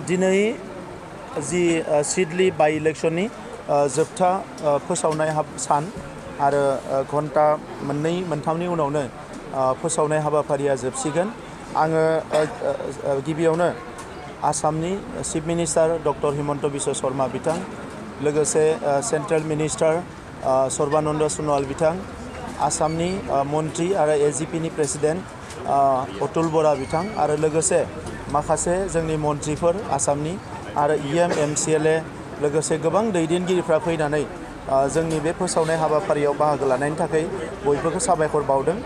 दिनै जि सिडली बाई इलेक्शननि जोबथा फोसावनाय सान आरो घन्टा मोननै मोनथामनि उनावनो फोसावनाय हाबाफारिया जोबसिगोन। आङो गिबियावनो आसामनि chief minister doctor Himanta Biswa Sharma बिथां, लोगोसे सेन्ट्रेल मिनिस्टार सर्बानन्द सन'वाल बिथां, आसामनि मन्त्रि आरो एजिपिनि प्रेसिडेन्ट अतुल बरा बिथां आरो लोगोसे माखासे जोंनि मन्त्रिफोर आसामनि आरो इएम एमसिएलए लोगोसे गोबां दैदेनगिरिफ्रा फैनानै जोंनि बे फोसावनाय हाबाफारियाव बाहागो लानायनि थाखाय बयबोखौ साबायखर बावदों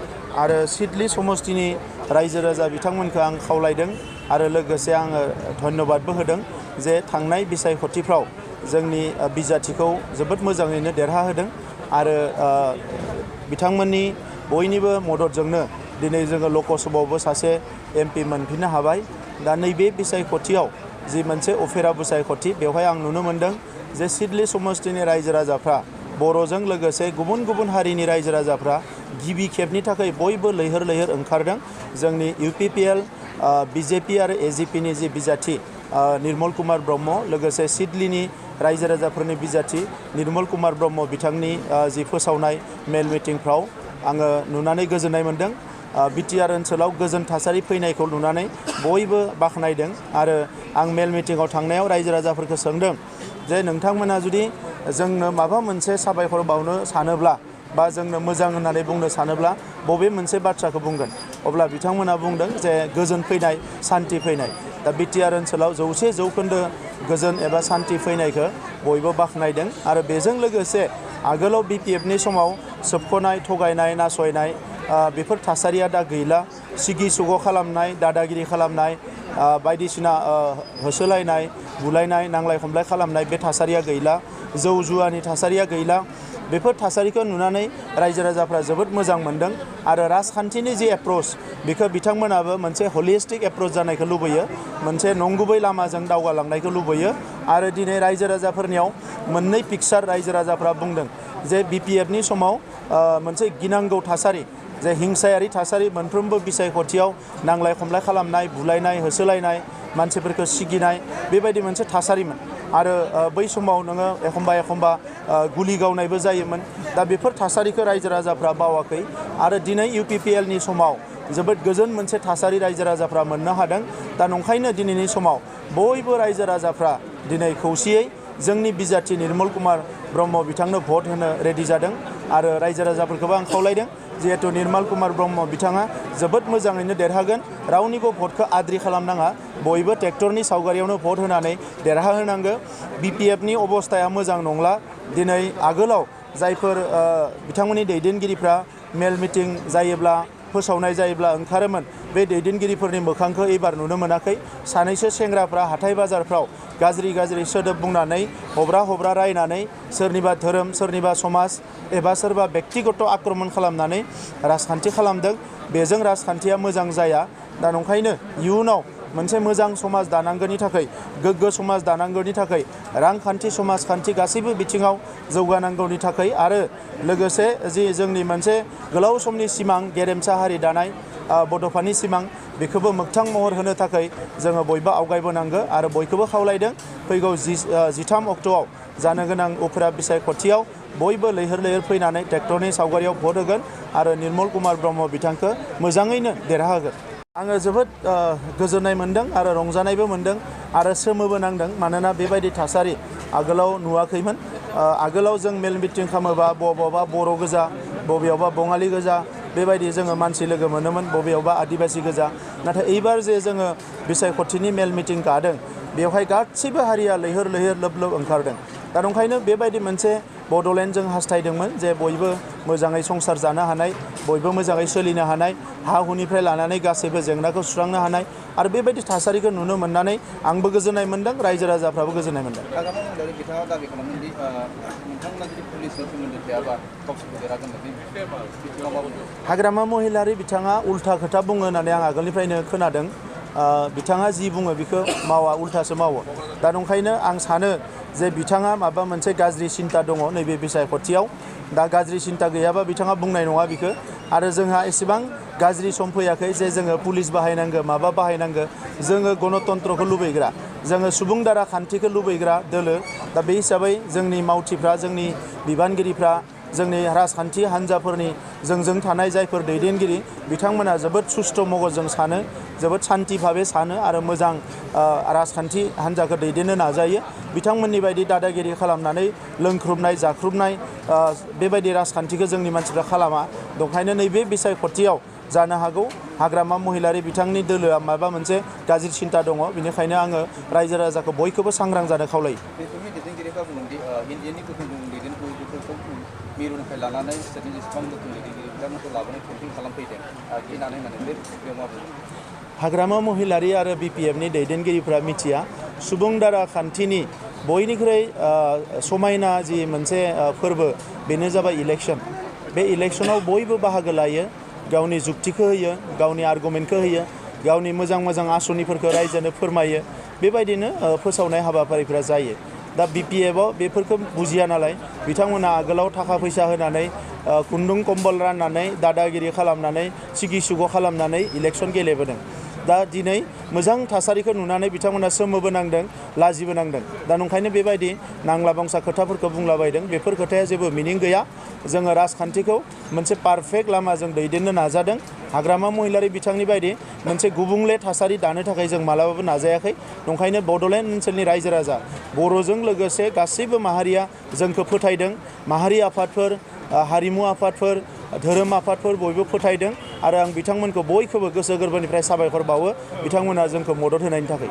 आरो सिडली समस्तिनि रायजो राजा बिथांमोनखौ आं खावलायदों आरो लोगोसे आङो धन्यबादबो होदों जे थांनाय बिसायख'थिफ्राव जोंनि बिजाथिखौ जोबोद मोजाङैनो देरहाहोदों आरो बिथांमोननि बयनिबो मददजोंनो दिनै जोङो लकसभायावबो सासे एमपि मोनफिननो हाबाय। दा नैबे बिसायख'थियाव जि मोनसे उफेरा बिसायख'थि बेवहाय आं नुनो मोनदों जे सिडली समस्तिनि रायजो राजाफ्रा बर'जों लोगोसे गुबुन गुबुन हारिनि रायजो राजाफ्रा गिबि खेबनि थाखाय बयबो लैहोर लैहोर ओंखारदों। जोंनि इउपिपिएल बिजेपि आरो एजिपिनि जि बिजाथि निर्मल कुमार ब्रह्म, लोगोसे सिडलीनि रायजो राजाफोरनि बिजाथि निर्मल कुमार ब्रह्म बिथांनि जि फोसावनाय मेल मिटिंफ्राव आङो नुनानै गोजोननाय मोनदों। बिटिआर ओनसोलाव गोजोन थासारि फैनायखौ नुनानै बयबो बाख्नायदों आरो आं मेल मिटिंआव थांनायाव रायजो राजाफोरखौ सोंदों जे नोंथांमोना जुदि जोंनो माबा मोनसे साबायखर बावनो सानोब्ला बा जोंनो मोजां होननानै बुंनो सानोब्ला बबे मोनसे बाथ्राखौ बुंगोन? अब्ला बिथांमोना बुंदों जे गोजोन फैनाय, सान्थि फैनाय। दा बिटिआर ओनसोलाव 100% गोजोन एबा सान्थि फैनायखौ बयबो बाख्नायदों आरो बेजों लोगोसे आगोलाव बिपिएफनि समाव सोबख'नाय, थगायनाय, नासयनाय बेफोर थासारिया दा गैला। सिगि सुग' खालामनाय, दादागिरि खालामनाय, बायदिसिना होसोलायनाय, बुलायनाय, नांलाय खमलाय खालामनाय बे थासारिया गैला। जौ जुवानि थासारिया गैला। बेफोर थासारिखौ नुनानै रायजो राजाफ्रा जोबोद मोजां मोनदों आरो राजखान्थिनि जि एप्रोच बेखौ बिथांमोनाबो मोनसे हलिस्टिक एप्रोच जानायखौ लुबैयो, मोनसे नंगुबै लामाजों दावगालांनायखौ लुबैयो आरो दिनै रायजो राजाफोरनियाव मोननै पिकचार रायजो राजाफ्रा बुंदों जे बिपिएफनि समाव मोनसे गिनांगौ थासारि, जे हिंसायारि थासारि, मोनफ्रोमबो बिसायख'थियाव नांलाय खमलाय खालामनाय, बुलायनाय, होसोलायनाय, मानसिफोरखौ सिगिनाय बेबायदि मोनसे थासारिमोन आरो बै समाव नोङो एखमबा गुलि गावनायबो जायोमोन। दा बेफोर थासारिखौ रायजो राजाफ्रा बावाखै आरो दिनै इउपिपिएलनि समाव जोबोद गोजोन मोनसे थासारि रायजो राजाफ्रा मोननो हादों। दा नंखायनो दिनैनि समाव बयबो रायजो राजाफ्रा दिनै खौसेयै जोंनि बिजाथि निर्मल कुमार ब्रह्म बिथांनो भट होनो रेडि जादों आरो रायजो राजाफोरखौबो आं खावलायदों जिहेतु निर्मल कुमार ब्रह्म बिथाङा जोबोद मोजाङैनो देरहागोन, रावनिबो भटखौ आद्रि खालामनाङा, बयबो ट्रेक्टरनि सावगारियावनो भट होनानै देरहाहोनांगौ। बिपिएफनि अबस्थाया मोजां नंला। दिनै आगोलाव जायफोर बिथांमोननि दैदेनगिरिफ्रा मेल मिटिं जायोब्ला, फोसावनाय जायोब्ला ओंखारोमोन, बे दैदेनगिरिफोरनि मोखांखौ एबार नुनो मोनाखै। सानैसो सेंग्राफ्रा हाथाय बाजारफ्राव गाज्रि गाज्रि सोदोब बुंनानै हब्रा रायनानै सोरनिबा धोरोम, सोरनिबा समाज एबा सोरबा बेक्तिगत आक्रमण खालामनानै राजखान्थि खालामदों। बेजों राजखान्थिया मोजां जाया। दा नंखायनो इयुनाव मोनसे मोजां समाज दानांगौनि थाखाय, गोग्गो समाज दानांगौनि थाखाय, रांखान्थि समाजखान्थि गासैबो बिथिङाव जौगानांगौनि थाखाय आरो लोगोसे जि जोंनि मोनसे गोलाव समनि सिमां गेरेमसा हारि दानाय बड'फानि सिमां बेखौबो मोगथां महर होनो थाखाय जोङो बयबो आवगायबोनांगौ आरो बयखौबो खावलायदों फैगौ 13 अक्ट'आव जानो गोनां उफ्रा बिसायख'थियाव बयबो लैहोर लैहोर फैनानै ट्रेक्टरनि सावगारियाव भट होगोन आरो निर्मल कुमार ब्रह्म बिथांखौ मोजाङैनो देरहाहोगोन। आङो जोबोद गोजोननाय मोनदों आरो रंजानायबो मोनदों आरो सोमोबो नांदों, मानोना बेबायदि थासारि आगोलाव नुवाखैमोन। आगोलाव जों मेल मिटिं खालामोबा बबेयावबा बर' गोजा, बबेयावबा बङालि गोजा बेबायदि जोङो मानसि लोगो मोनोमोन, बबेयावबा आदिबासि गोजा। नाथाय एबार जे जोङो बिसायख'थिनि मेल मिटिं गादों बेवहाय गासैबो हारिया लैहोर लैहोर लोब लोब ओंखारदों। दा नंखायनो बेबायदि मोनसे बड'लेण्ड जों हास्थायदोंमोन जे बयबो मोजाङै संसार जानो हानाय, बयबो मोजाङै सोलिनो हानाय, हा हुनिफ्राय लानानै गासैबो जेंनाखौ सुस्रांनो हानाय आरो बेबायदि थासारिखौ नुनो मोननानै आंबो गोजोननाय मोनदों, रायजो राजाफ्राबो गोजोननाय मोनदों। बिथाङा दाबि खालामदों दि नोंथांमोना जुदि पुलिसजों सोमोन्दो थायाबा गावसोरखौ देरहागोन होननानै। हाग्रामा महिलारि बिथाङा उल्था खोथा बुङो होननानै आं आगोलनिफ्रायनो खोनादों। बिथाङा जि बुङो बेखौ मावा, उल्थासो मावो। दा नंखायनो आं सानो जे बिथाङा माबा मोनसे गाज्रि सिन्ता दङ नैबे बिसायख'थियाव। दा गाज्रि सिन्ता गैयाबा बिथाङा बुंनाय नङा बेखौ। आरो जोंहा एसेबां गाज्रि सम फैयाखै जे जोङो पुलिस बाहायनांगौ माबा बाहायनांगौ जोङो गणतन्त्रखौ लुबैग्रा जोङो सुबुं दारा खान्थिखौ लुबैग्रा दोलो दा बे हिसाबै जोंनि मावथिफ्रा जोंनि बिबानगिरिफ्रा जोंनि राजखान्थि हान्जाफोरनि जोंजों थानाय जायफोर दैदेनगिरि बिथांमोना जोबोद सुस्थ' मगजजों सानो जोबोद सान्थि भाबै सानो आरो मोजां राजखान्थि हान्जाखौ दैदेननो नाजायो बिथांमोननि बायदि दादागिरि खालामनानै लोंख्रुबनाय जाख्रुबनाय बेबायदि राजखान्थिखौ जोंनि मानसिफ्रा खालामा दंखायनो नैबे बिसायख'थियाव जानो हागौ हाग्रामा महिलारि बिथांनि दोलोआ माबा मोनसे गाज्रि सिन्ता दङ बेनिखायनो आङो रायजो राजाखौ बयखौबो सांग्रां जानो खावलायो बेफोरनि दैदेनगिरिफ्रा बुंदोंदि इन्डियानि गोख्रों दैदेनगिरिफोरखौ मिरुनिफ्राय लानानै स्टेटनि जेसेबां गोख्रों दैदेनगिरि बिथांमोनखौ लाबोनो केम्पिं खालामफैदों गिनानै होननानै बे बेयाव मा बुङो हाग्रामा महिलारि आरो BPFनि दैदेनगिरिफ्रा मिथिया सुबुं दारा खान्थिनि बयनिख्रुइ समायना जि मोनसे फोरबो बेनो जाबाय इलेक्सन बे इलेक्सनाव बयबो बाहागो लायो गावनि जुक्तिखौ होयो गावनि आर्गुमेन्टखौ होयो गावनि मोजां मोजां आसनिफोरखौ रायजोनो फोरमायो बेबायदिनो फोसावनाय हाबाफारिफ्रा जायो दा BPFआव बेफोरखौ बुजिया नालाय बिथांमोना आगोलाव थाखा फैसा होनानै खुन्दुं कम्बल राननानै दादागिरि खालामनानै सिगि सुग' खालामनानै इलेक्सन गेलेबोदों दा दिनै मोजां थासारिखौ नुनानै बिथांमोना सोमोबो नांदों लाजिबो नांदों दा नंखायनो बेबायदि नांला बंसा खोथाफोरखौ बुंलाबायदों बेफोर खोथाया जेबो मिनिं गैया जोङो राजखान्थिखौ मोनसे पारफेक्ट लामाजों दैदेननो नाजादों हाग्रामा महिलारि बिथांनि बायदि मोनसे गुबुंले थासारि दानो थाखाय जों मालाबाबो नाजायाखै नंखायनो बड'लेण्ड ओनसोलनि रायजो राजा बर'जों लोगोसे गासैबो माहारिया जोंखौ फोथायदों माहारि आफादफोर हारिमु आफादफोर धोरोम आफादफोर बयबो फोथायदों आरो आं बिथांमोनखौ बयखौबो गोसो गोरबोनिफ्राय साबायखर बावो बिथांमोना जोंखौ मदद होनायनि थाखाय